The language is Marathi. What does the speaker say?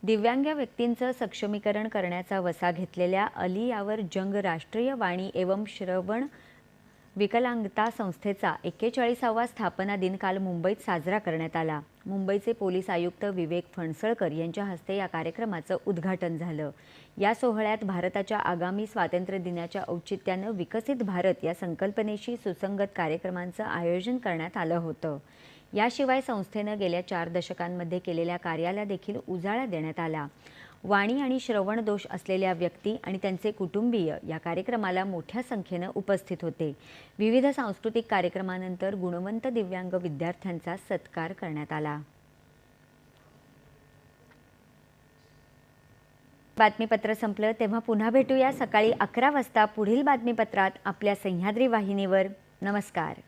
दिव्यांग व्यक्तींचं सक्षमीकरण करण्याचा वसा घेतलेल्या अली यावर जंग राष्ट्रीय वाणी एवं श्रवण विकलांगता संस्थेचा 41वा स्थापना दिन काल मुंबईत साजरा करण्यात आला। मुंबईचे पोलीस आयुक्त विवेक फणसळकर यांच्या हस्ते या कार्यक्रमाचं उद्घाटन झालं। या सोहळ्यात भारताच्या आगामी स्वातंत्र्य दिनाच्या औचित्याने विकसित भारत या संकल्पनेशी सुसंगत कार्यक्रमांचं आयोजन करण्यात आलं होतं। याशिवाय संस्थेने गेल्या 4 दशकांमध्ये केलेल्या कार्याला देखील उजाळा देण्यात आला। वाणी आणि श्रवण दोष असलेल्या व्यक्ती आणि त्यांचे कुटुंबीय या कार्यक्रमाला मोठ्या संख्येने उपस्थित होते। विविध सांस्कृतिक कार्यक्रमानंतर गुणवंत दिव्यांग विद्यार्थ्यांचा सत्कार करण्यात आला। बातमीपत्र संपलं तेव्हा पुन्हा भेटूया सकाळी 11 वाजता पुढील बातमीपत्रात आपल्या सह्याद्री वाहिनीवर। नमस्कार।